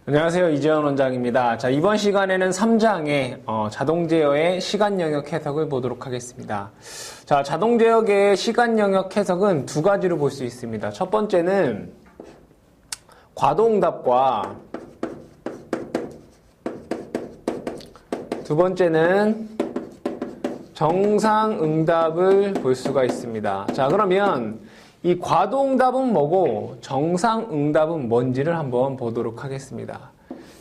안녕하세요. 이재현 원장입니다. 자, 이번 시간에는 3장의 자동 제어의 시간 영역 해석을 보도록 하겠습니다. 자, 자동 제어의 시간 영역 해석은 두 가지로 볼 수 있습니다. 첫 번째는 과도응답과 두 번째는 정상응답을 볼 수가 있습니다. 자, 그러면 이 과도응답은 뭐고 정상응답은 뭔지를 한번 보도록 하겠습니다.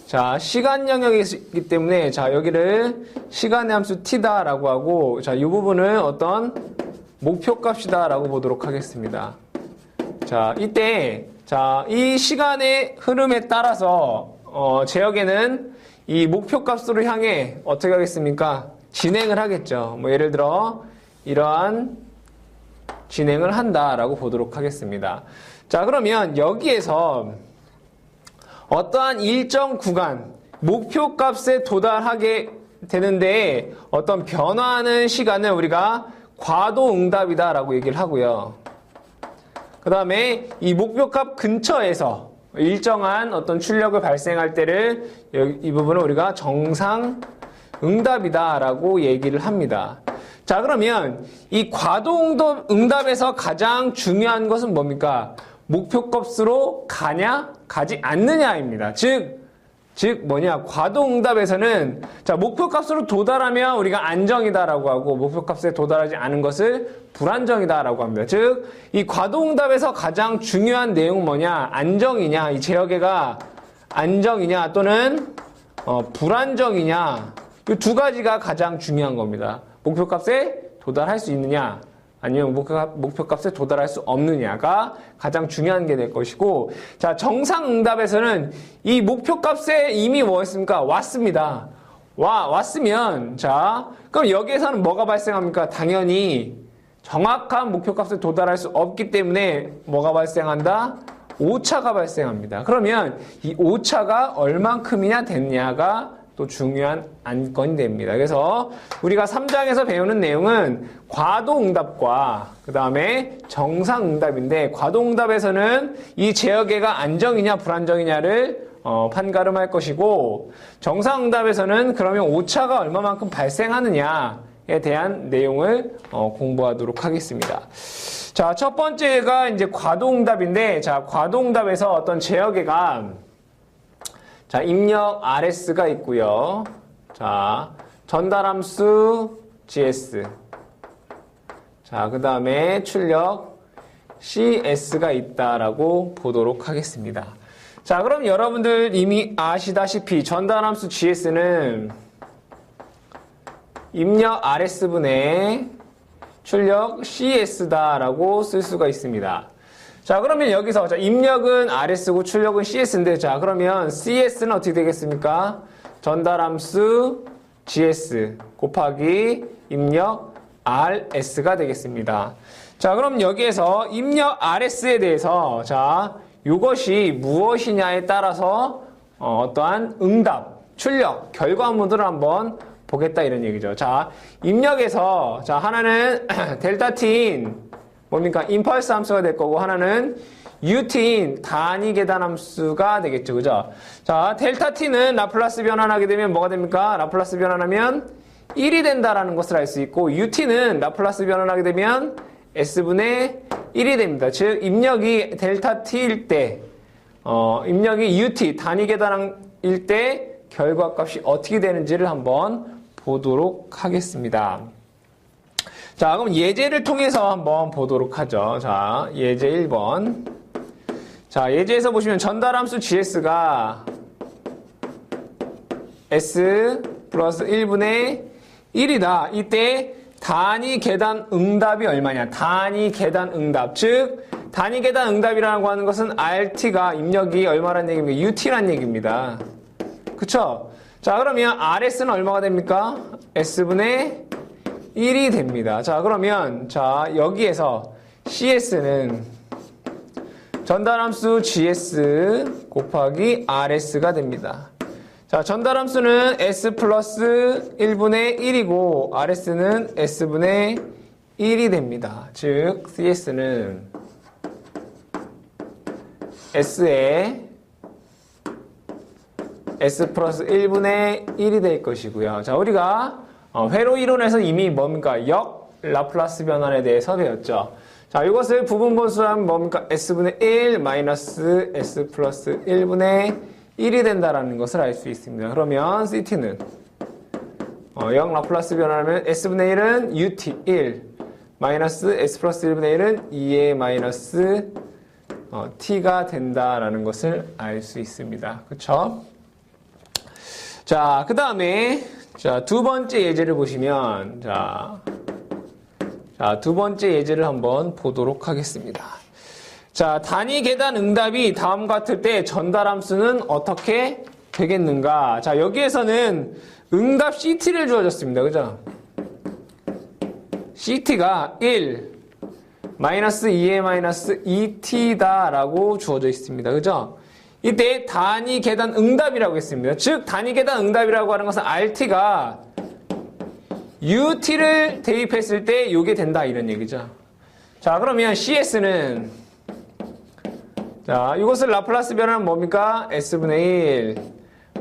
자, 시간 영역이기 때문에 자, 여기를 시간의 함수 t다라고 하고 자, 이 부분을 어떤 목표값이다라고 보도록 하겠습니다. 자, 이때 자, 이 시간의 흐름에 따라서 제역에는 이 목표값으로 향해 어떻게 하겠습니까? 진행을 하겠죠. 뭐 예를 들어 이러한 진행을 한다라고 보도록 하겠습니다. 자, 그러면 여기에서 어떠한 일정 구간 목표값에 도달하게 되는데 어떤 변화하는 시간을 우리가 과도응답이다라고 얘기를 하고요. 그 다음에 이 목표값 근처에서 일정한 어떤 출력을 발생할 때를 이 부분을 우리가 정상응답이다라고 얘기를 합니다. 자, 그러면 이 과도응답에서 가장 중요한 것은 뭡니까? 목표값으로 가냐, 가지 않느냐입니다. 즉 뭐냐? 과도응답에서는 자, 목표값으로 도달하면 우리가 안정이다라고 하고 목표값에 도달하지 않은 것을 불안정이다라고 합니다. 즉, 이 과도응답에서 가장 중요한 내용은 뭐냐? 안정이냐, 이 제어계가 안정이냐 또는 불안정이냐, 이 두 가지가 가장 중요한 겁니다. 목표값에 도달할 수 있느냐 아니면 목표값에 도달할 수 없느냐가 가장 중요한 게 될 것이고, 자, 정상응답에서는 이 목표값에 이미 뭐였습니까? 왔습니다. 왔으면 자, 그럼 여기에서는 뭐가 발생합니까? 당연히 정확한 목표값에 도달할 수 없기 때문에 뭐가 발생한다? 오차가 발생합니다. 그러면 이 오차가 얼만큼이냐 됐냐가 또 중요한 안건이 됩니다. 그래서 우리가 3장에서 배우는 내용은 과도응답과 그 다음에 정상응답인데, 과도응답에서는 이 제어계가 안정이냐 불안정이냐를 판가름할 것이고, 정상응답에서는 그러면 오차가 얼마만큼 발생하느냐에 대한 내용을 공부하도록 하겠습니다. 자, 첫 번째가 이제 과도응답인데, 자, 과도응답에서 어떤 제어계가 자, 입력 RS가 있고요. 자, 전달함수 GS. 자, 그 다음에 출력 CS가 있다라고 보도록 하겠습니다. 자, 그럼 여러분들 이미 아시다시피 전달함수 GS는 입력 RS분의 출력 CS다라고 쓸 수가 있습니다. 자, 그러면 여기서 자, 입력은 RS고 출력은 CS인데, 자, 그러면 CS는 어떻게 되겠습니까? 전달함수 GS 곱하기 입력 RS가 되겠습니다. 자, 그럼 여기에서 입력 RS에 대해서 자, 이것이 무엇이냐에 따라서 어떠한 응답, 출력, 결과물들을 한번 보겠다 이런 얘기죠. 자, 입력에서 자, 하나는 델타 T인 뭡니까? 임펄스 함수가 될 거고, 하나는 UT인 단위 계단 함수가 되겠죠. 그죠? 자, 델타 T는 라플라스 변환하게 되면 뭐가 됩니까? 라플라스 변환하면 1이 된다라는 것을 알 수 있고, UT는 라플라스 변환하게 되면 S분의 1이 됩니다. 즉, 입력이 델타 T일 때, 입력이 UT 단위 계단일 때 결과값이 어떻게 되는지를 한번 보도록 하겠습니다. 자, 그럼 예제를 통해서 한번 보도록 하죠. 자, 예제 1번. 자, 예제에서 보시면 전달함수 GS가 S 플러스 1분의 1이다. 이때 단위 계단 응답이 얼마냐? 단위 계단 응답. 즉, 단위 계단 응답이라고 하는 것은 RT가 입력이 얼마란 얘기입니까? UT란 얘기입니다. 그쵸? 자, 그러면 RS는 얼마가 됩니까? S분의 1이 됩니다. 자, 그러면 자, 여기에서 CS는 전달함수 GS 곱하기 RS가 됩니다. 자, 전달함수는 S 플러스 1분의 1이고 RS는 S분의 1이 됩니다. 즉 CS는 S의 S 플러스 1분의 1이 될 것이고요. 자, 우리가 회로 이론에서 이미 뭡니까? 역 라플라스 변환에 대해서 배웠죠. 자, 이것을 부분분수하면 뭡니까? S분의 1 마이너스 S 플러스 1분의 1이 된다라는 것을 알 수 있습니다. 그러면 CT는 역 라플라스 변환하면 S분의 1은 UT 1 마이너스 S 플러스 1분의 1은 2의 마이너스 T가 된다라는 것을 알 수 있습니다. 그쵸? 자, 그 다음에, 자, 두 번째 예제를 보시면, 자, 두 번째 예제를 한번 보도록 하겠습니다. 자, 단위 계단 응답이 다음과 같을 때 전달함수는 어떻게 되겠는가? 자, 여기에서는 응답 CT를 주어졌습니다. 그죠? CT가 1, 마이너스 2의 마이너스 2t다라고 주어져 있습니다. 그죠? 이때 단위 계단 응답이라고 했습니다. 즉, 단위 계단 응답이라고 하는 것은 RT가 UT를 대입했을 때 이게 된다 이런 얘기죠. 자, 그러면 CS는 자, 이것을 라플라스 변환하면 뭡니까? S분의 1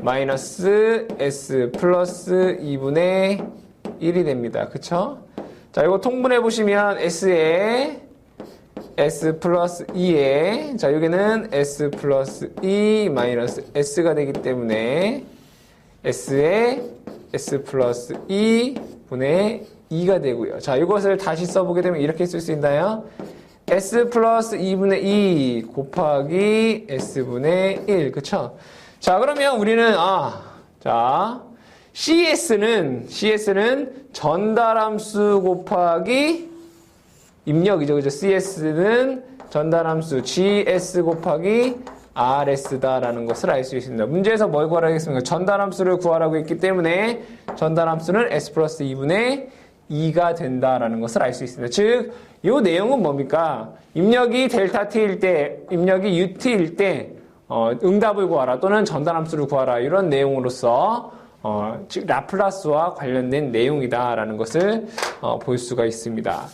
마이너스 S 플러스 2분의 1이 됩니다. 그쵸? 자, 이거 통분해 보시면 S에 S 플러스 2에 자, 여기는 S 플러스 2 마이너스 S가 되기 때문에 S에 S 플러스 2분의 2가 되고요. 자, 이것을 다시 써보게 되면 이렇게 쓸 수 있나요? S 플러스 2분의 2 곱하기 S분의 1. 그쵸? 자, 그러면 우리는, 자, CS는 전달함수 곱하기 입력이죠. 그죠? CS는 전달함수 GS 곱하기 RS다라는 것을 알 수 있습니다. 문제에서 뭘 구하라겠습니까? 전달함수를 구하라고 했기 때문에 전달함수는 S 플러스 2분의 2가 된다라는 것을 알 수 있습니다. 즉, 이 내용은 뭡니까? 입력이 델타 T일 때, 입력이 UT일 때, 응답을 구하라 또는 전달함수를 구하라 이런 내용으로서 즉 라플라스와 관련된 내용이다라는 것을 볼 수가 있습니다.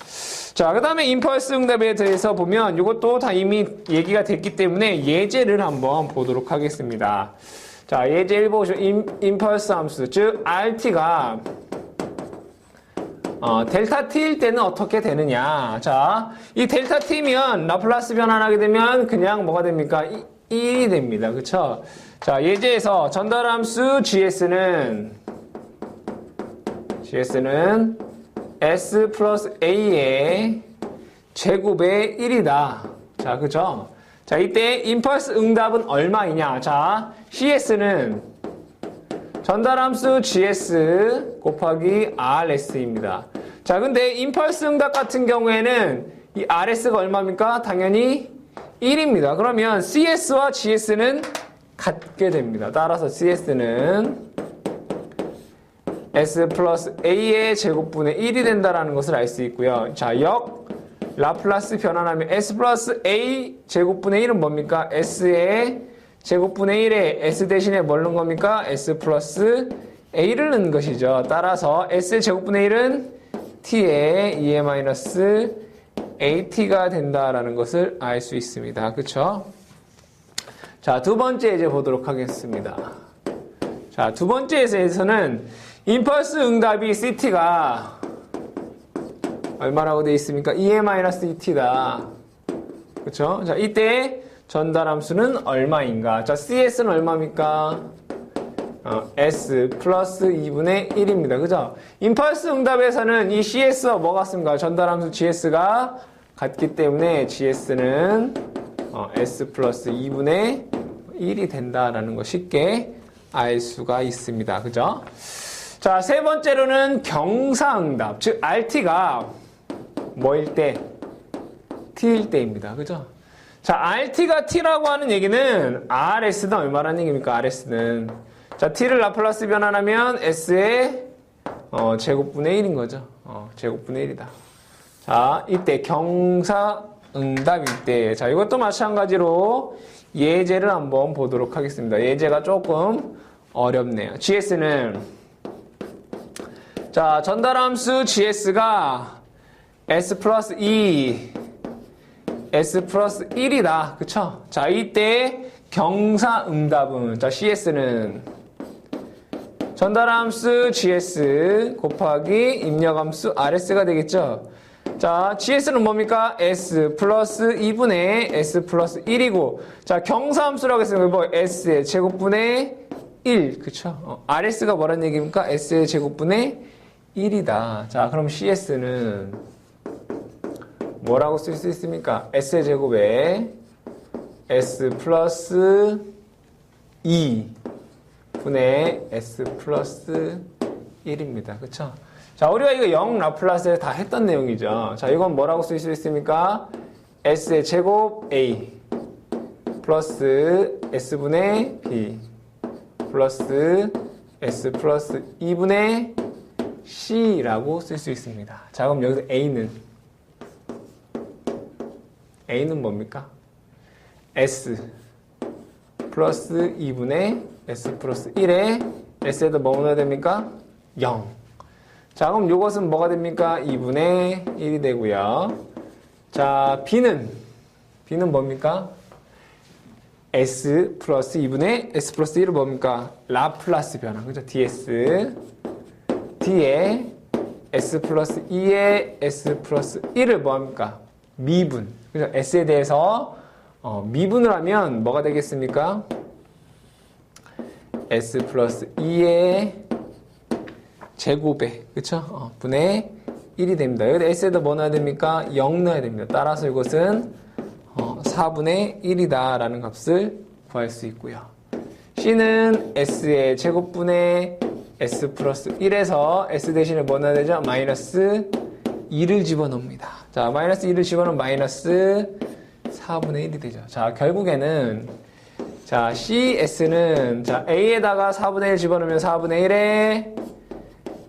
자, 그 다음에 임펄스 응답에 대해서 보면 이것도 다 이미 얘기가 됐기 때문에 예제를 한번 보도록 하겠습니다. 자, 예제 1 보시면 임펄스 함수, 즉 RT가 델타 T일 때는 어떻게 되느냐. 자, 이 델타 T면 라플라스 변환하게 되면 그냥 뭐가 됩니까? 1이 됩니다. 그쵸? 자, 예제에서 전달함수 GS는 S 플러스 A의 제곱의 1이다. 자, 그죠? 자, 이때 임펄스 응답은 얼마이냐? 자, CS는 전달함수 GS 곱하기 RS입니다. 자, 근데 임펄스 응답 같은 경우에는 이 RS가 얼마입니까? 당연히 1입니다. 그러면 CS와 GS는 같게 됩니다. 따라서 CS는 S 플러스 A의 제곱분의 1이 된다는 것을 알 수 있고요. 자, 역 라플라스 변환하면 S 플러스 A 제곱분의 1은 뭡니까? S의 제곱분의 1에 S 대신에 뭘 넣은 겁니까? S 플러스 A를 넣은 것이죠. 따라서 S 제곱분의 1은 T의 2의 마이너스 AT가 된다라는 것을 알 수 있습니다. 그쵸? 자, 두 번째 예제 보도록 하겠습니다. 자, 두 번째 예제에서는 임펄스 응답이 CT가 얼마라고 되어 있습니까? 2의 마이너스 2T다. 그쵸? 자, 이때 전달함수는 얼마인가? 자, CS는 얼마입니까? S 플러스 2분의 1입니다. 그죠? 임펄스 응답에서는 이 CS와 뭐가 같습니까? 전달함수 GS가 같기 때문에 GS는 S 플러스 2분의 1이 된다라는 거 쉽게 알 수가 있습니다. 그죠? 자, 세 번째로는 경사응답. 즉, RT가 뭐일 때? T일 때입니다. 그죠? 자, RT가 T라고 하는 얘기는 RS는 얼마라는 얘기입니까? RS는. 자, T를 라플라스 변환하면 S의 제곱분의 1인 거죠. 제곱분의 1이다. 자, 이때 경사응답일 때. 자, 이것도 마찬가지로 예제를 한번 보도록 하겠습니다. 예제가 조금 어렵네요. GS는 자, 전달함수 GS가 S 플러스 2 S 플러스 1이다. 그쵸? 자, 이때 경사응답은 자, CS는 전달함수 gs 곱하기 입력함수 rs가 되겠죠. 자, gs는 뭡니까? s 플러스 2분의 s 플러스 1이고, 자, 경사함수라고 했으면 뭐 s의 제곱분의 1, 그쵸? rs가 뭐란 얘기입니까? s의 제곱분의 1이다. 자, 그럼 cs는 뭐라고 쓸 수 있습니까? s의 제곱에 s 플러스 2 분의 s 플러스 1입니다. 그쵸? 자, 우리가 이거 0 라플라스를 다 했던 내용이죠. 자, 이건 뭐라고 쓸 수 있습니까? s의 제곱 a 플러스 s분의 b 플러스 s 플러스 2분의 c라고 쓸 수 있습니다. 자, 그럼 여기서 a는 뭡니까? s 플러스 2분의 s 플러스 1에 s에다 뭐 넣어야 됩니까? 0. 자, 그럼 이것은 뭐가 됩니까? 2분의 1이 되고요. 자, b는 뭡니까? s 플러스 2분의 s 플러스 1은 뭡니까? 라플라스 변화. 그죠? ds. d에 s 플러스 2에 s 플러스 1을 뭐합니까? 미분. 그죠? s에 대해서 미분을 하면 뭐가 되겠습니까? s 플러스 2의 제곱에, 그쵸? 분의 1이 됩니다. 여기 s에다 뭐 넣어야 됩니까? 0 넣어야 됩니다. 따라서 이것은 4분의 1이다 라는 값을 구할 수 있고요. c는 s의 제곱분의 s 플러스 1에서 s 대신에 뭐 넣어야 되죠? 마이너스 2를 집어넣습니다. 자, 마이너스 2를 집어넣으면 마이너스 4분의 1이 되죠. 자, 결국에는 자, CS는 자, A에다가 4분의 1 집어넣으면 4분의 1에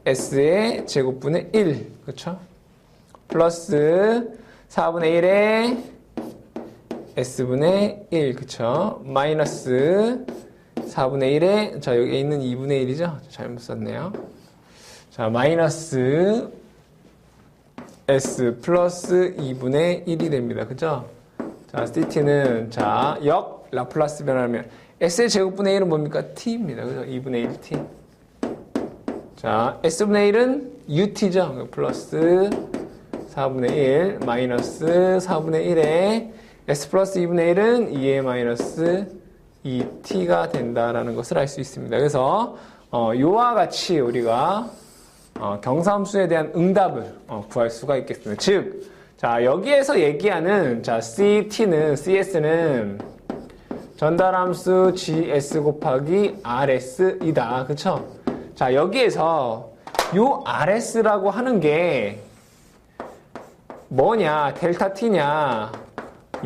S의 제곱분의 1, 그쵸? 플러스 4분의 1에 S분의 1, 그쵸? 마이너스 4분의 1에, 자, 여기 있는 2분의 1이죠? 잘못 썼네요. 자, 마이너스 S 플러스 2분의 1이 됩니다. 그죠? 자, CT는, 자, 역 라플라스 변화하면 S의 제곱분의 1은 뭡니까? T입니다. 그죠? 2분의 1 T. 자, S분의 1은 UT죠? 플러스 4분의 1 마이너스 4분의 1에 S 플러스 2분의 1은 2의 마이너스 2T가 된다라는 것을 알 수 있습니다. 그래서 요와 같이 우리가 경사함수에 대한 응답을 구할 수가 있겠습니다. 즉, 자, 여기에서 얘기하는 자, CS는 전달함수 GS 곱하기 RS이다. 그쵸? 자, 여기에서 요 RS라고 하는 게 뭐냐? 델타 T냐?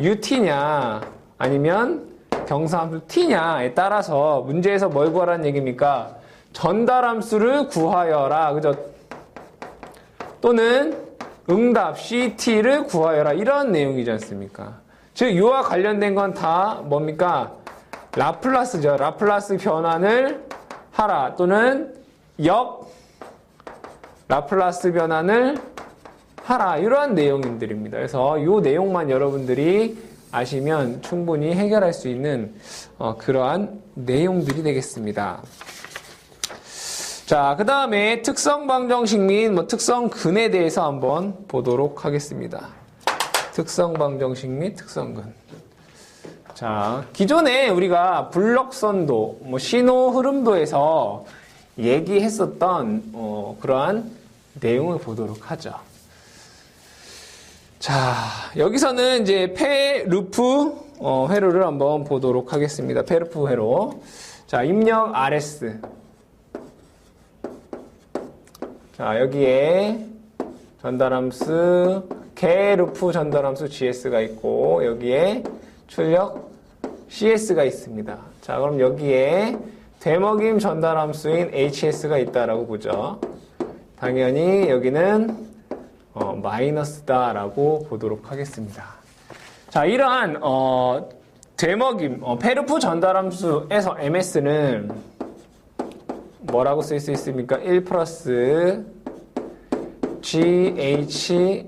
UT냐? 아니면 경사함수 T냐에 따라서 문제에서 뭘 구하라는 얘기입니까? 전달함수를 구하여라. 그죠? 또는 응답 CT를 구하여라. 이런 내용이지 않습니까? 즉, 요와 관련된 건 다 뭡니까? 라플라스죠. 라플라스 변환을 하라. 또는 역 라플라스 변환을 하라. 이러한 내용들입니다. 그래서 이 내용만 여러분들이 아시면 충분히 해결할 수 있는 그러한 내용들이 되겠습니다. 자, 그 다음에 특성 방정식 및 특성근에 대해서 한번 보도록 하겠습니다. 특성 방정식 및 특성근. 자, 기존에 우리가 블럭선도, 신호 흐름도에서 얘기했었던 그러한 내용을 보도록 하죠. 자, 여기서는 이제 페르프 회로를 한번 보도록 하겠습니다. 페르프 회로. 자, 입력 RS. 자, 여기에 전달함수 개루프 전달함수 GS가 있고 여기에 출력 CS가 있습니다. 자, 그럼 여기에 되먹임 전달함수인 HS가 있다라고 보죠. 당연히 여기는 마이너스다라고 보도록 하겠습니다. 자, 이러한 되먹임 페르프 전달함수에서 MS는 뭐라고 쓸 수 있습니까? 1 플러스 GHS분의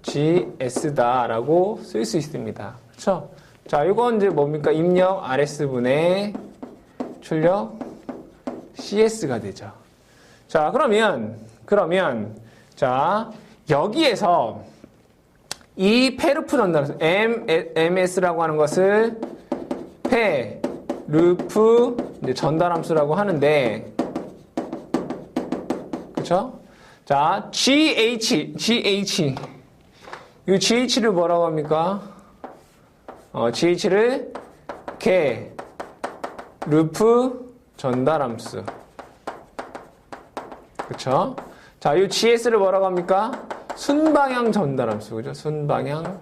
GS다라고 쓸 수 있습니다. 그쵸? 자, 이건 이제 뭡니까? 입력 RS분의 출력 CS가 되죠. 자, 그러면, 자, 여기에서 이 페르프 전달함수, MS라고 하는 것을 루프 이제 전달함수라고 하는데, 그쵸? 자, GH. 이 GH를 뭐라고 합니까? GH를 루프 전달함수. 그쵸? 자, 이 GS를 뭐라고 합니까? 순방향 전달함수. 그죠? 순방향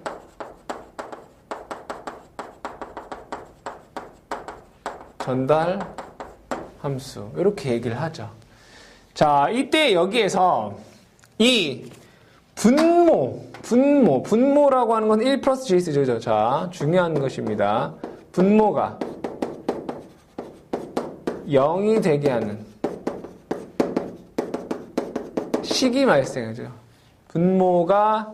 전달함수. 이렇게 얘기를 하죠. 자, 이때 여기에서 이 분모라고 하는 건 1 플러스 GS죠. 자, 중요한 것입니다. 분모가 0이 되게 하는 식이 발생하죠. 분모가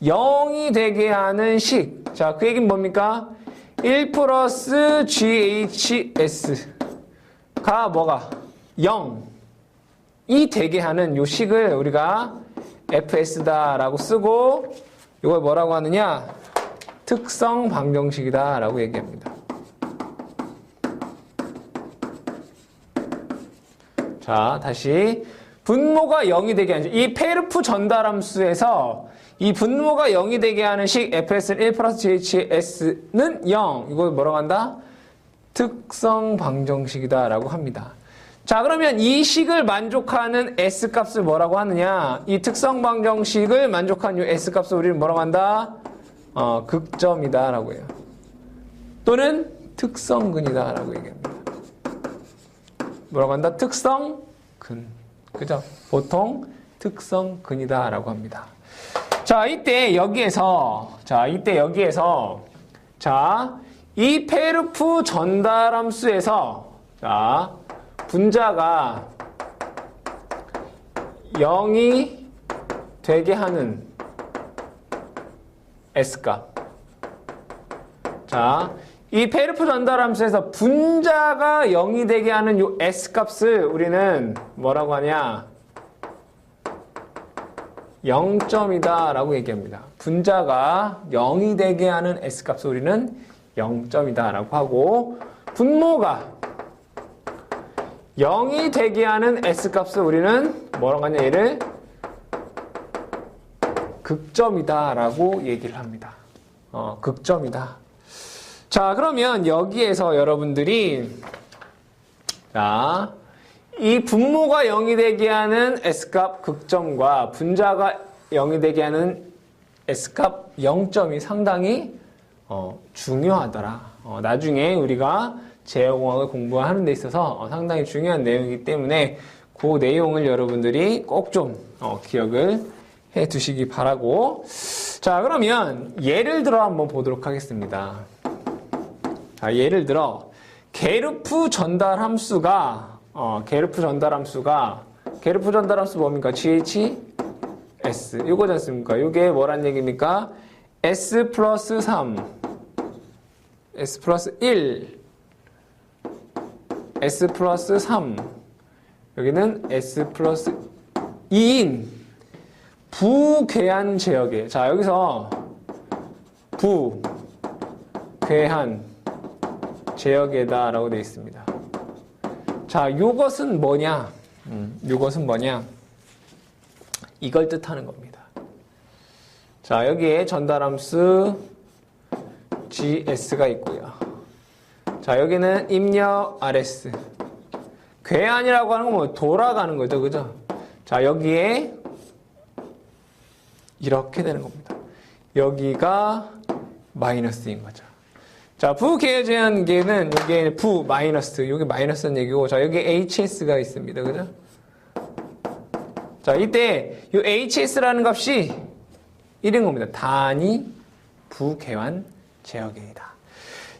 0이 되게 하는 식. 자, 그 얘기는 뭡니까? 1 플러스 GHS가 뭐가? 0이 되게 하는 요 식을 우리가 FS다라고 쓰고, 이걸 뭐라고 하느냐? 특성 방정식이다라고 얘기합니다. 자, 다시. 분모가 0이 되게 하는 식. 이 페르프 전달함수에서 이 분모가 0이 되게 하는 식 FS는 1 플러스 GHS는 0. 이걸 뭐라고 한다? 특성 방정식이다라고 합니다. 자, 그러면 이 식을 만족하는 S값을 뭐라고 하느냐? 이 특성 방정식을 만족하는 이 S값을 우리는 뭐라고 한다? 극점이다라고 해요. 또는 특성근이다라고 얘기합니다. 뭐라고 한다? 특성근. 그죠? 보통 특성근이다라고 합니다. 자, 이때 여기에서 이 페르프 전달함수에서 자, 분자가 0이 되게 하는 S값. 자, 이 페르프 전달함수에서 분자가 0이 되게 하는 이 S값을 우리는 뭐라고 하냐? 0점이다 라고 얘기합니다. 분자가 0이 되게 하는 S값을 우리는 0점이다 라고 하고, 분모가 0이 되게 하는 S값을 우리는 뭐라고 하냐? 얘를 극점이다 라고 얘기를 합니다. 극점이다. 자, 그러면 여기에서 여러분들이 자, 이 분모가 0이 되게 하는 S값 극점과 분자가 0이 되게 하는 S값 0점이 상당히 중요하더라. 나중에 우리가 제어공학을 공부하는 데 있어서 상당히 중요한 내용이기 때문에 그 내용을 여러분들이 꼭 좀 기억을 해 두시기 바라고. 자, 그러면 예를 들어 한번 보도록 하겠습니다. 자, 예를 들어 게르프 전달함수가 게르프 전달함수 뭡니까? GHS 이거지 않습니까? 이게 뭐란 얘기입니까? S 플러스 3 S 플러스 1 S 플러스 3 여기는 S 플러스 2인 부괴한 제역에, 자, 여기서 부괴한 제역에다 라고 되어 있습니다. 자, 요것은 뭐냐? 이걸 뜻하는 겁니다. 자, 여기에 전달함수 GS가 있고요. 자, 여기는 입력 RS. 괴한이라고 하는 건 뭐 돌아가는 거죠. 그죠? 자, 여기에 이렇게 되는 겁니다. 여기가 마이너스인 거죠. 자, 부계제한 계는 여기에 부 마이너스, 여기 마이너스는 얘기고, 자, 여기 HS가 있습니다. 그죠? 자, 이때 이 HS라는 값이 1인 겁니다. 단위 부계환 제어계이다.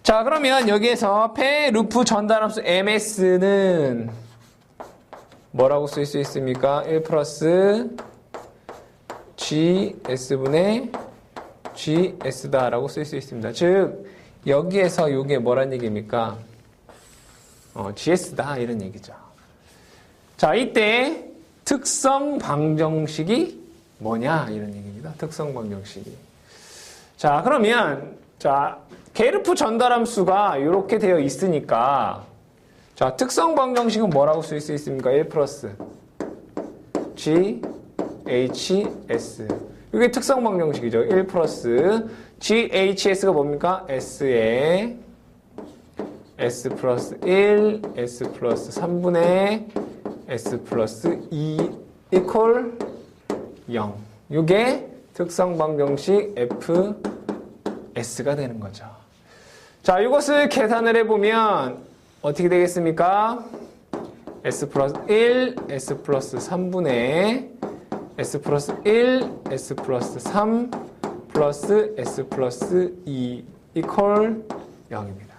자, 그러면 여기에서 페루프 전달함수 MS는 뭐라고 쓸 수 있습니까? 1 플러스 GS분의 GS다라고 쓸 수 있습니다. 즉, 여기에서 이게 뭐란 얘기입니까? GS다 이런 얘기죠. 자, 이때 특성 방정식이 뭐냐 이런 얘기입니다. 특성 방정식이. 자, 그러면 자, 게르프 전달함수가 이렇게 되어 있으니까 자, 특성 방정식은 뭐라고 쓸 수 있습니까? 1 플러스 G H S. 이게 특성 방정식이죠. 1 플러스 G H S가 뭡니까? S에 S 플러스 1, S 플러스 3분의 S 플러스 2 이퀄 0. 이게 특성 방정식 F S가 되는 거죠. 자, 이것을 계산을 해보면 어떻게 되겠습니까? S 플러스 1, S 플러스 3분의 S 플러스 1, S 플러스 3 플러스 S 플러스 2 이퀄 0입니다.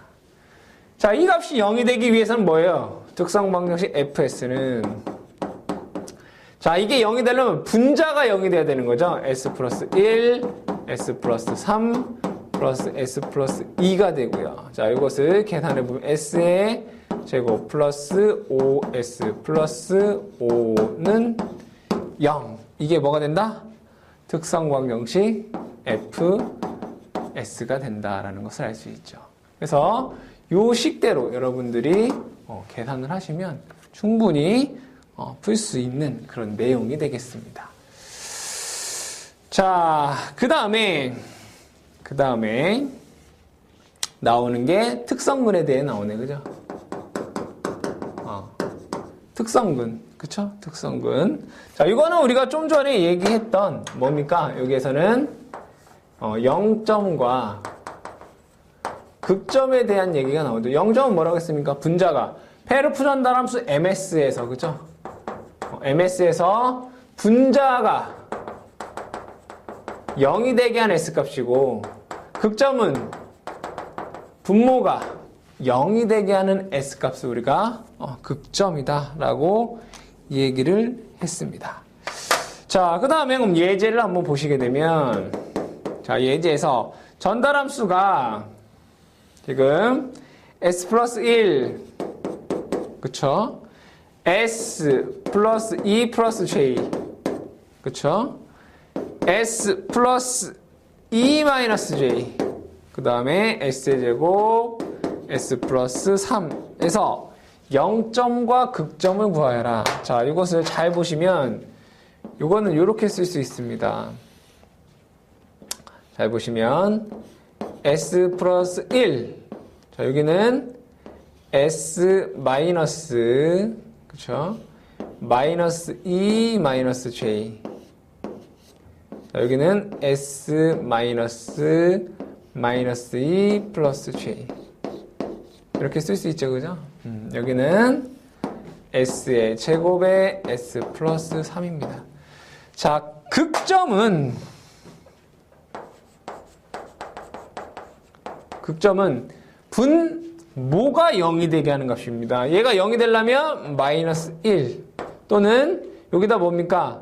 자, 이 값이 0이 되기 위해서는 뭐예요? 특성 방정식 FS는 자, 이게 0이 되려면 분자가 0이 돼야 되는 거죠. S 플러스 1, S 플러스 3 플러스 S 플러스 2가 되고요. 자, 이것을 계산해보면 S의 제곱 플러스 5S 플러스 5는 0. 이게 뭐가 된다? 특성 방정식 FS가 된다라는 것을 알 수 있죠. 그래서 요 식대로 여러분들이 계산을 하시면 충분히 풀 수 있는 그런 내용이 되겠습니다. 자, 그 다음에 나오는 게 특성근에 대해 나오네, 그죠? 특성근, 그쵸? 특성근. 자, 이거는 우리가 좀 전에 얘기했던 뭡니까? 여기에서는 0점과 극점에 대한 얘기가 나오죠. 0점은 뭐라고 했습니까? 분자가 페르프 전달함수 MS에서, 그죠? MS에서 분자가 0이 되게 한 S값이고, 극점은 분모가 0이 되게 하는 S값을 우리가 극점이다 라고 얘기를 했습니다. 자, 그 다음에 그럼 예제를 한번 보시게 되면, 자, 예제에서 전달함수가 지금 S 플러스 1, 그쵸? S 플러스 2 플러스 J, 그쵸? S 플러스 2 마이너스 J, 그 다음에 S제곱, S 플러스 3에서 0점과 극점을 구하여라. 자, 이것을 잘 보시면, 이거는 이렇게 쓸 수 있습니다. 잘 보시면, S 플러스 1. 자, 여기는 S 마이너스, 그쵸? 마이너스 2 마이너스 J. 자, 여기는 S 마이너스 2 플러스 J. 이렇게 쓸 수 있죠, 그죠? 여기는 S의 제곱에 S 플러스 3입니다. 자, 극점은 분모가 0이 되게 하는 값입니다. 얘가 0이 되려면 마이너스 1 또는 여기다 뭡니까?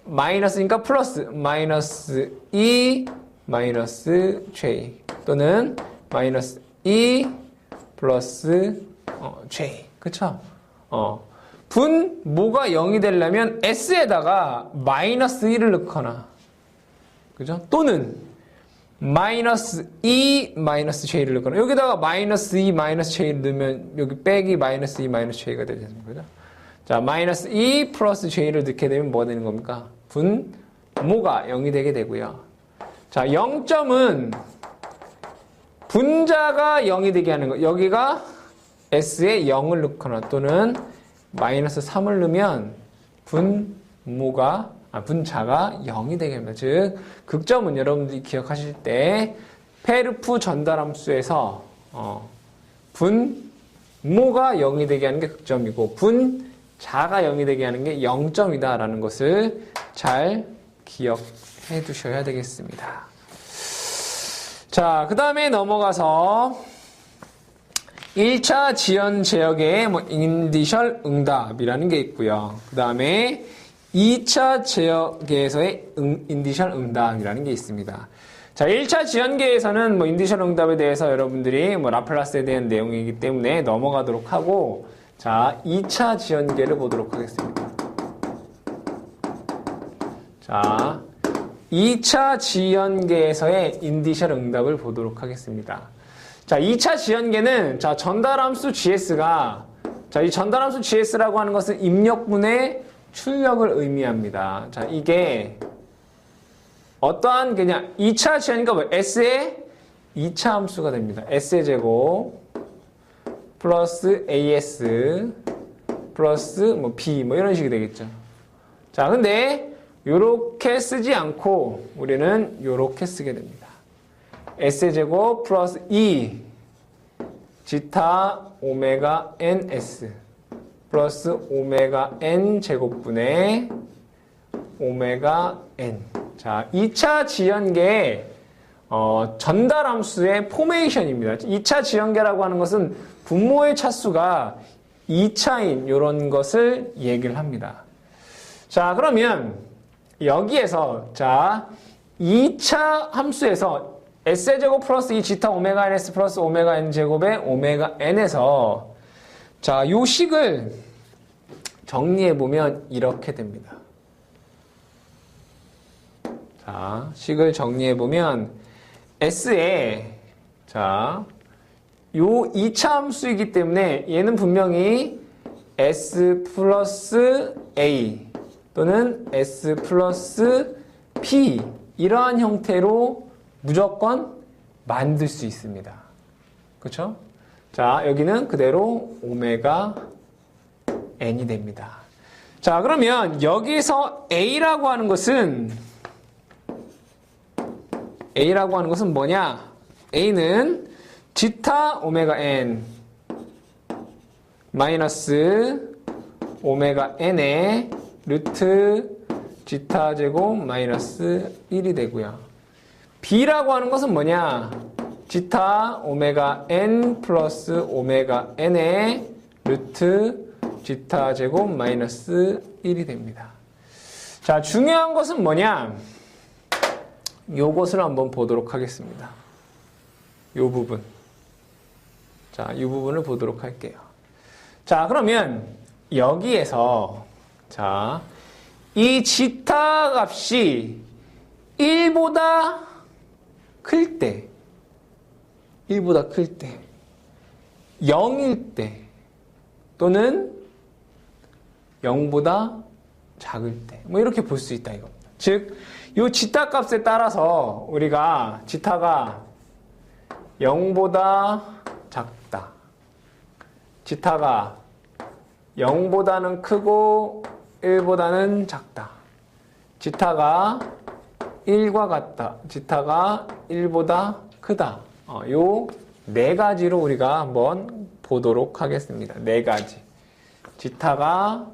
마이너스니까 플러스 마이너스 2 마이너스 J 또는 마이너스 2 플러스 J. 그쵸? 분모가 0이 되려면 S에다가 마이너스 1을 넣거나, 그죠? 또는 마이너스 2 마이너스 J를 넣거나, 여기다가 마이너스 2 마이너스 J를 넣으면 여기 빼기 마이너스 2 마이너스 J가 되지 않습니까? 그죠? 자, 마이너스 2 플러스 J를 넣게 되면 뭐가 되는 겁니까? 분모가 0이 되게 되고요. 자, 0점은 분자가 0이 되게 하는 거. 여기가 S에 0을 넣거나 또는 마이너스 3을 넣으면 분자가 0이 되게 합니다. 즉, 극점은 여러분들이 기억하실 때 페르프 전달함수에서 분모가 0이 되게 하는 게 극점이고 분자가 0이 되게 하는 게 0점이다 라는 것을 잘 기억해 두셔야 되겠습니다. 자, 그 다음에 넘어가서 1차 지연 제역의 인디셜 응답이라는 게 있고요. 그 다음에 2차 제역에서의 인디셜 응답이라는 게 있습니다. 자, 1차 지연계에서는 인디셜 응답에 대해서 여러분들이 라플라스에 대한 내용이기 때문에 넘어가도록 하고, 자, 2차 지연계를 보도록 하겠습니다. 자, 2차 지연계에서의 인디셜 응답을 보도록 하겠습니다. 자, 2차 지연계는 자, 전달함수 GS가 자, 이 전달함수 GS라고 하는 것은 입력분의 출력을 의미합니다. 자, 이게 어떠한 그냥 2차 지연계가 뭐 S의 2차 함수가 됩니다. S의 제곱 플러스 AS 플러스 뭐 B 뭐 이런 식이 되겠죠. 자, 근데 요렇게 쓰지 않고 우리는 요렇게 쓰게 됩니다. S의 제곱 플러스 E 지타 오메가 NS 플러스 오메가 N 제곱분의 오메가 N. 자, 2차 지연계의 전달함수의 포메이션입니다. 2차 지연계라고 하는 것은 분모의 차수가 2차인 이런 것을 얘기를 합니다. 자, 그러면 여기에서 자 2차 함수에서 S제곱 플러스 이 지타 오메가 NS 플러스 오메가 N 제곱의 오메가 N에서 자, 요 식을 정리해보면 이렇게 됩니다. 자, 식을 정리해보면 S에 자, 요 2차 함수이기 때문에 얘는 분명히 S 플러스 A 또는 S 플러스 P 이러한 형태로 무조건 만들 수 있습니다. 그렇죠? 자, 여기는 그대로 오메가 N이 됩니다. 자, 그러면 여기서 A라고 하는 것은 뭐냐? A는 지타 오메가 N 마이너스 오메가 N의 루트 지타 제곱 마이너스 1이 되고요. B라고 하는 것은 뭐냐? 지타 오메가 N 플러스 오메가 N의 루트 지타 제곱 마이너스 1이 됩니다. 자, 중요한 것은 뭐냐? 요것을 한번 보도록 하겠습니다. 요 부분. 자, 이 부분을 보도록 할게요. 자, 그러면 여기에서 자, 이 지타 값이 1보다 클 때, 1보다 클 때, 0일 때, 또는 0보다 작을 때, 뭐 이렇게 볼 수 있다 이겁니다. 즉, 이 지타 값에 따라서 우리가 지타가 0보다 작다, 지타가 0보다는 크고 1보다는 작다, 지타가 1과 같다, 지타가 1보다 크다. 요 네 가지로 우리가 한번 보도록 하겠습니다. 네 가지. 지타가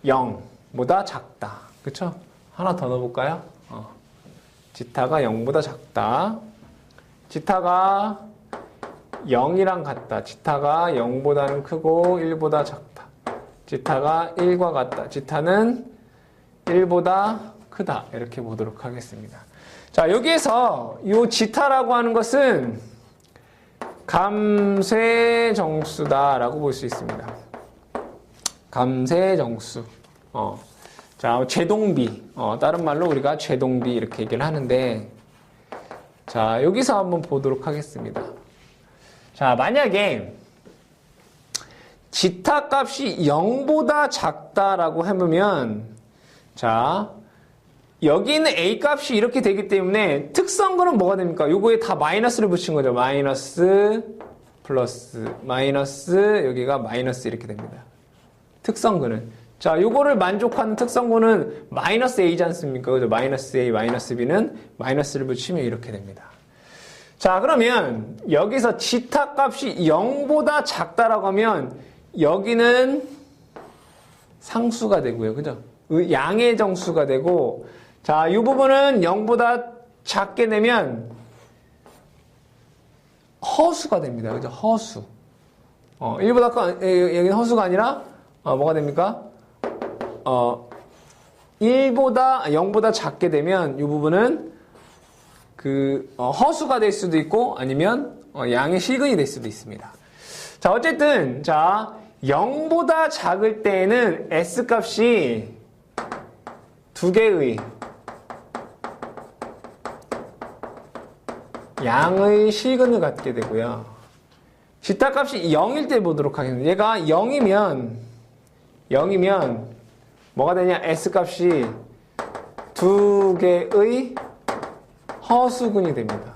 0보다 작다. 그쵸? 하나 더 넣어볼까요? 지타가 0보다 작다. 지타가 0이랑 같다. 지타가 0보다는 크고 1보다 작다. 지타가 1과 같다. 지타는 1보다 크다. 이렇게 보도록 하겠습니다. 자, 여기에서 이 지타라고 하는 것은 감쇄정수다라고 볼 수 있습니다. 감쇄정수. 자, 제동비. 다른 말로 우리가 제동비 이렇게 얘기를 하는데, 자, 여기서 한번 보도록 하겠습니다. 자, 만약에 지타 값이 0보다 작다라고 해보면, 자, 여기 있는 A 값이 이렇게 되기 때문에 특성근은 뭐가 됩니까? 요거에 다 마이너스를 붙인 거죠. 마이너스, 플러스, 마이너스, 여기가 마이너스 이렇게 됩니다. 특성근은. 자, 요거를 만족하는 특성근은 마이너스 A지 않습니까? 그죠? 마이너스 A, 마이너스 B는 마이너스를 붙이면 이렇게 됩니다. 자, 그러면 여기서 지타 값이 0보다 작다라고 하면 여기는 상수가 되고요. 그죠? 양의 정수가 되고, 자, 이 부분은 0보다 작게 되면 허수가 됩니다. 그죠? 허수. 1보다, 여기는 허수가 아니라, 뭐가 됩니까? 0보다 작게 되면 이 부분은 허수가 될 수도 있고, 아니면 양의 실근이 될 수도 있습니다. 자, 어쨌든, 자, 0보다 작을 때에는 S 값이 두 개의 양의 실근을 갖게 되고요. 지타 값이 0일 때 보도록 하겠습니다. 얘가 0이면 뭐가 되냐? S 값이 두 개의 허수근이 됩니다.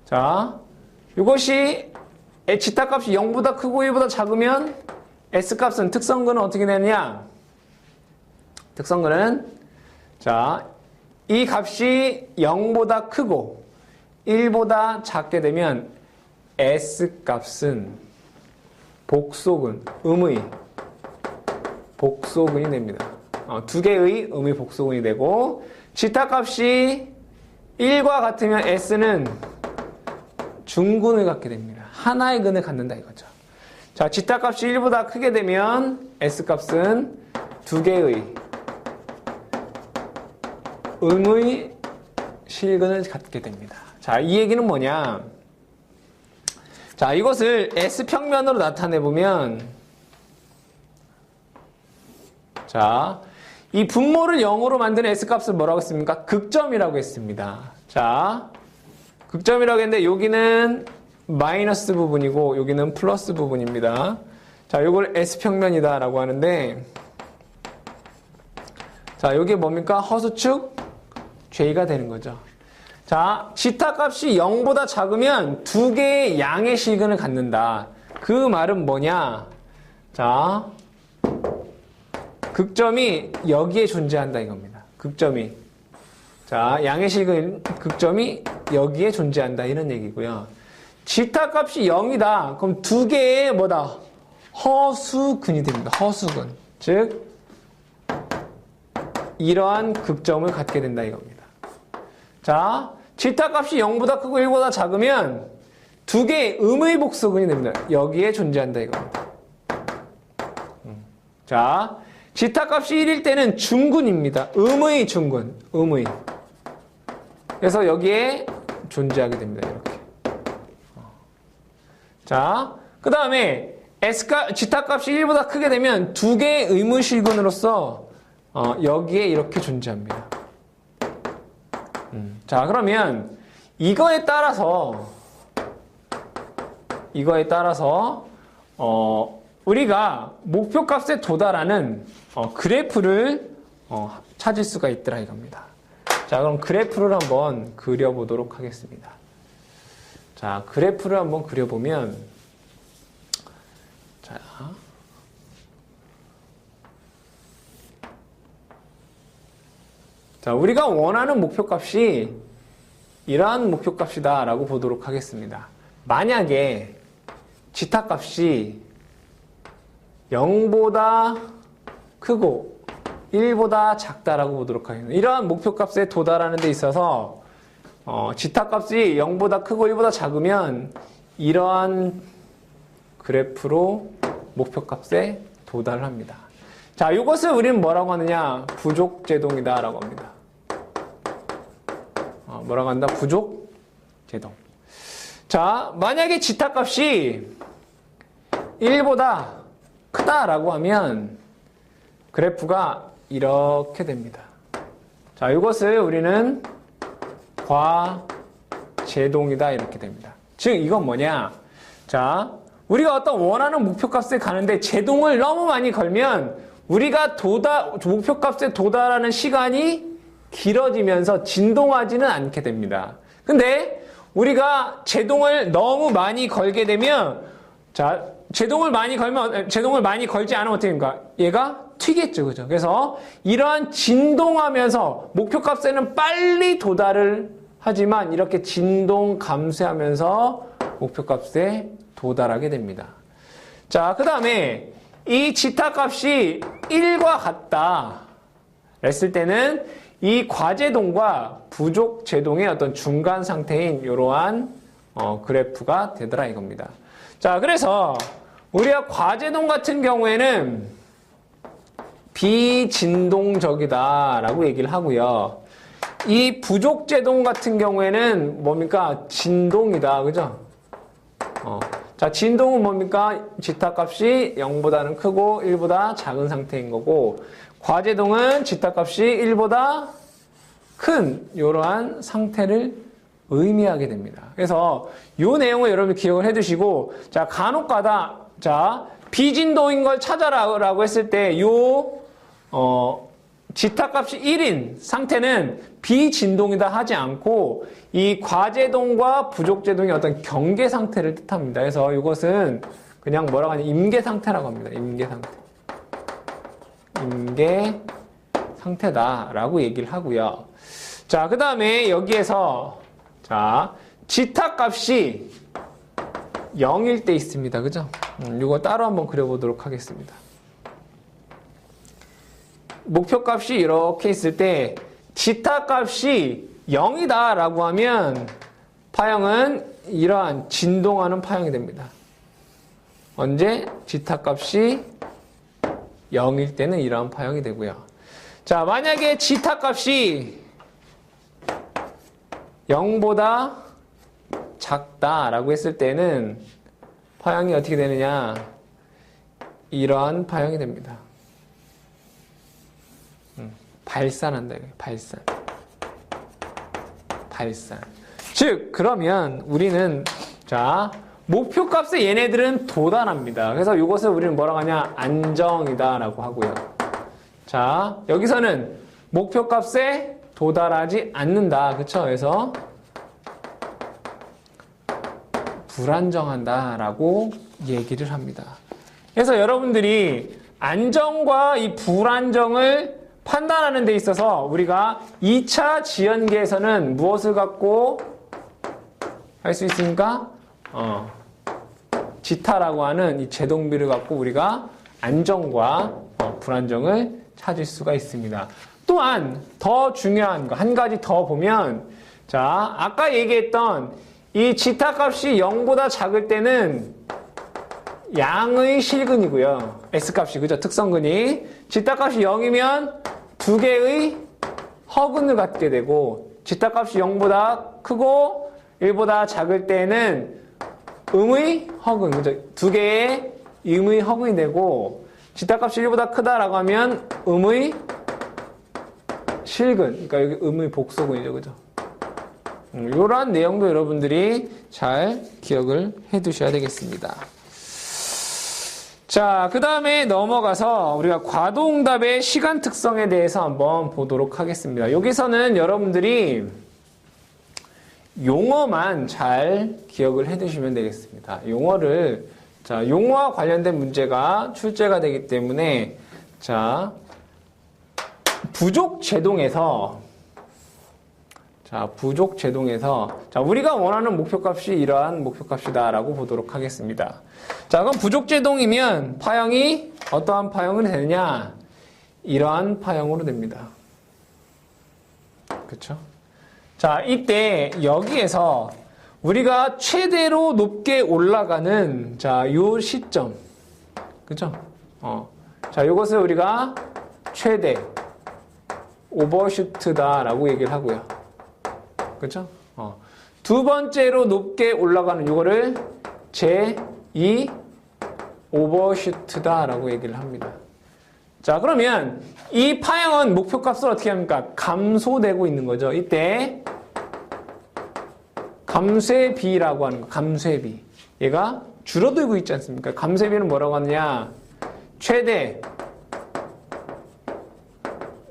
자, 이것이 지타 값이 0보다 크고 1보다 작으면 S 값은 특성근은 어떻게 되느냐? 특성근은 자, 이 값이 0보다 크고 1보다 작게 되면 S 값은 복소근, 음의 복소근이 됩니다. 두 개의 음의 복소근이 되고 지타 값이 1과 같으면 S는 중근을 갖게 됩니다. 하나의 근을 갖는다 이거죠. 자, 지타 값이 1보다 크게 되면 S 값은 두 개의 음의 실근을 갖게 됩니다. 자, 이 얘기는 뭐냐? 자, 이것을 S평면으로 나타내보면, 자, 이 분모를 0으로 만드는 S값을 뭐라고 했습니까? 극점이라고 했습니다. 자, 극점이라고 했는데, 여기는 마이너스 부분이고, 여기는 플러스 부분입니다. 자, 이걸 S평면이다 라고 하는데, 자, 여기 뭡니까? 허수축 J가 되는 거죠. 자, 지타 값이 0보다 작으면 두 개의 양의 실근을 갖는다. 그 말은 뭐냐? 자, 극점이 여기에 존재한다 이겁니다. 극점이. 자, 양의 실근 극점이 여기에 존재한다 이런 얘기고요. 지타 값이 0이다. 그럼 두 개의 뭐다? 허수근이 됩니다. 허수근. 즉 이러한 극점을 갖게 된다 이겁니다. 자, 지타 값이 0보다 크고 1보다 작으면 두 개의 음의 복소근이 됩니다. 여기에 존재한다 이겁니다. 자, 지타 값이 1일 때는 중근입니다. 음의 중근, 음의. 그래서 여기에 존재하게 됩니다. 이렇게. 자, 그 다음에 지타 값이 1보다 크게 되면 두 개의 의문실근으로서 여기에 이렇게 존재합니다. 자, 그러면 이거에 따라서 우리가 목표값에 도달하는 그래프를 찾을 수가 있더라 이겁니다. 자, 그럼 그래프를 한번 그려보도록 하겠습니다. 자, 그래프를 한번 그려보면 자, 우리가 원하는 목표값이 이러한 목표값이다 라고 보도록 하겠습니다. 만약에 지타 값이 0보다 크고 1보다 작다라고 보도록 하겠습니다. 이러한 목표값에 도달하는 데 있어서 지타 값이 0보다 크고 1보다 작으면 이러한 그래프로 목표값에 도달을 합니다. 자, 이것을 우리는 뭐라고 하느냐? 부족제동이다 라고 합니다. 뭐라고 한다? 부족제동. 자, 만약에 지타 값이 1보다 크다라고 하면 그래프가 이렇게 됩니다. 자, 이것을 우리는 과제동이다 이렇게 됩니다. 즉 이건 뭐냐? 자, 우리가 어떤 원하는 목표값에 가는데 제동을 너무 많이 걸면 우리가 목표값에 도달하는 시간이 길어지면서 진동하지는 않게 됩니다. 근데 우리가 제동을 너무 많이 걸게 되면 자, 제동을 많이 걸지 않으면 어떻게 됩니까? 얘가 튀겠죠. 그죠? 그래서 이러한 진동하면서 목표값에는 빨리 도달을 하지만 이렇게 진동 감소하면서 목표값에 도달하게 됩니다. 자, 그 다음에 이 지타 값이 1과 같다 했을 때는 이 과제동과 부족제동의 어떤 중간 상태인 이러한 그래프가 되더라 이겁니다. 자, 그래서 우리가 과제동 같은 경우에는 비진동적이다 라고 얘기를 하고요. 이 부족제동 같은 경우에는 뭡니까? 진동이다. 그죠? 자, 자, 진동은 뭡니까? 지타값이 0보다는 크고 1보다 작은 상태인 거고, 과제동은 지타값이 1보다 큰 이러한 상태를 의미하게 됩니다. 그래서 이 내용을 여러분이 기억을 해두시고, 자, 간혹가다, 자, 비진동인 걸 찾아라라고 했을 때, 지타값이 1인 상태는 비진동이다 하지 않고, 이 과제동과 부족제동의 어떤 경계 상태를 뜻합니다. 그래서 이것은 그냥 뭐라고 하냐, 임계 상태라고 합니다. 임계 상태. 임계 상태다라고 얘기를 하고요. 자, 그 다음에 여기에서, 자, 지타값이 0일 때 있습니다. 그죠? 이거 따로 한번 그려보도록 하겠습니다. 목표값이 이렇게 있을 때 지타값이 0이다 라고 하면 파형은 이러한 진동하는 파형이 됩니다. 언제? 지타값이 0일 때는 이러한 파형이 되고요. 자, 만약에 지타값이 0보다 작다라고 했을 때는 파형이 어떻게 되느냐? 이러한 파형이 됩니다. 발산한다. 발산. 즉, 그러면 우리는, 자, 목표값에 얘네들은 도달합니다. 그래서 이것을 우리는 뭐라고 하냐? 안정이다라고 하고요. 자, 여기서는 목표값에 도달하지 않는다. 그쵸? 그래서 불안정한다라고 얘기를 합니다. 그래서 여러분들이 안정과 이 불안정을 판단하는 데 있어서 우리가 2차 지연계에서는 무엇을 갖고 할 수 있습니까? 지타라고 하는 이 제동비를 갖고 우리가 안정과 불안정을 찾을 수가 있습니다. 또한 더 중요한 거 한 가지 더 보면, 자, 아까 얘기했던 이 지타 값이 0보다 작을 때는 양의 실근이고요. S값이, 그죠? 특성근이. 지타 값이 0이면 두 개의 허근을 갖게 되고, 지타 값이 0보다 크고 1보다 작을 때는 음의 허근, 그죠? 두 개의 음의 허근이 되고, 지타 값이 1보다 크다라고 하면 음의 실근, 그러니까 여기 음의 복소근이죠, 그죠? 이러한 내용도 여러분들이 잘 기억을 해 두셔야 되겠습니다. 자, 그 다음에 넘어가서 우리가 과도응답의 시간 특성에 대해서 한번 보도록 하겠습니다. 여기서는 여러분들이 용어만 잘 기억을 해 두시면 되겠습니다. 용어를, 자, 용어와 관련된 문제가 출제가 되기 때문에, 자, 부족제동에서, 자, 우리가 원하는 목표값이 이러한 목표값이다라고 보도록 하겠습니다. 자, 그럼 부족제동이면 파형이 어떠한 파형이 되느냐? 이러한 파형으로 됩니다. 그쵸? 자, 이때 여기에서 우리가 최대로 높게 올라가는, 자, 요 시점. 그쵸? 자, 이것을 우리가 최대 오버슈트다라고 얘기를 하고요. 그쵸? 두 번째로 높게 올라가는 이거를 제2 오버슈트다라고 얘기를 합니다. 자, 그러면 이 파형은 목표값을 어떻게 합니까? 감소되고 있는 거죠. 이때 감쇄 비라고 하는 거, 감쇄 비. 얘가 줄어들고 있지 않습니까? 감쇄 비는 뭐라고 하느냐? 최대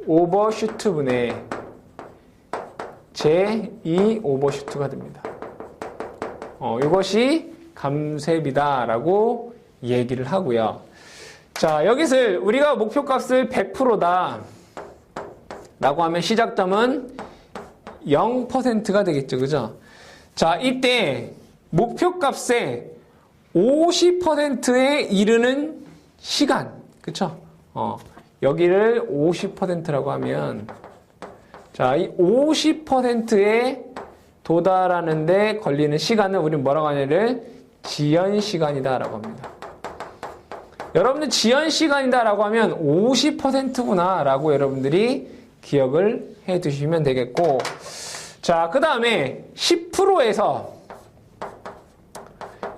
오버슈트분의 제2 오버슈트가 됩니다. 이것이 감쇄비다라고 얘기를 하고요. 자, 여기서 우리가 목표값을 100%다 라고 하면 시작점은 0%가 되겠죠. 그죠? 자, 이때 목표값의 50%에 이르는 시간. 그쵸? 여기를 50%라고 하면, 자, 이 50%에 도달하는데 걸리는 시간을 우리는 뭐라고 하냐를 지연시간이다라고 합니다. 여러분들 지연시간이다라고 하면 50%구나 라고 여러분들이 기억을 해 두시면 되겠고, 자, 그 다음에 10%에서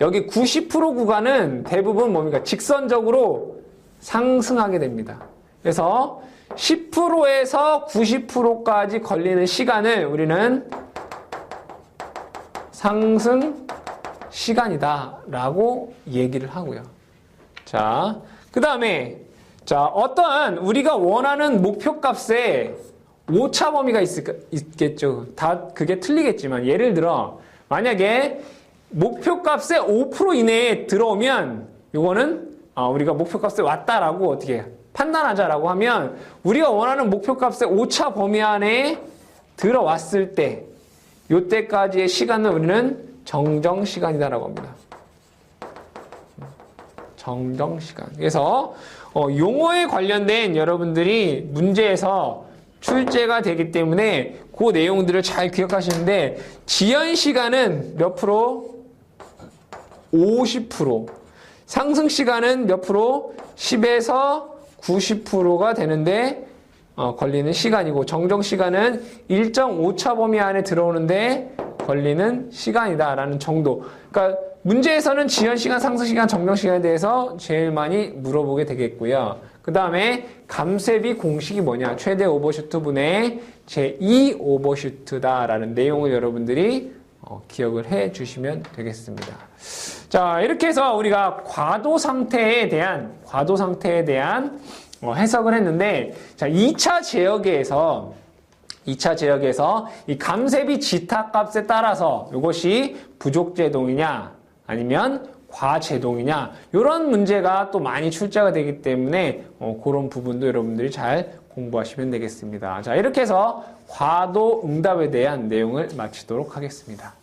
여기 90% 구간은 대부분 뭡니까? 직선적으로 상승하게 됩니다. 그래서 10%에서 90%까지 걸리는 시간을 우리는 상승 시간이다라고 얘기를 하고요. 자, 그 다음에 어떠한 우리가 원하는 목표값에 오차 범위가 있겠죠. 다 그게 틀리겠지만 예를 들어 만약에 목표값의 5% 이내에 들어오면 이거는 우리가 목표값에 왔다라고 어떻게 판단하자라고 하면 우리가 원하는 목표값의 오차 범위 안에 들어왔을 때 이때까지의 시간을 우리는 정정시간이다라고 합니다. 정정시간. 그래서 용어에 관련된 여러분들이 문제에서 출제가 되기 때문에 그 내용들을 잘 기억하시는데 지연시간은 몇 프로? 50%. 상승시간은 몇 프로? 10에서 90%가 되는데 걸리는 시간이고 정정시간은 일정 오차 범위 안에 들어오는데 걸리는 시간이다라는 정도. 그러니까 문제에서는 지연시간, 상승시간, 정정시간에 대해서 제일 많이 물어보게 되겠고요. 그 다음에 감쇄비 공식이 뭐냐? 최대 오버슈트 분의 제2 오버슈트다라는 내용을 여러분들이 기억을 해 주시면 되겠습니다. 자, 이렇게 해서 우리가 과도 상태에 대한 해석을 했는데, 자, 2차 제어계에서 이 감쇄비 지타값에 따라서 이것이 부족제동이냐 아니면 과제동이냐 이런 문제가 또 많이 출제가 되기 때문에 그런 부분도 여러분들이 잘 공부하시면 되겠습니다. 자, 이렇게 해서 과도 응답에 대한 내용을 마치도록 하겠습니다.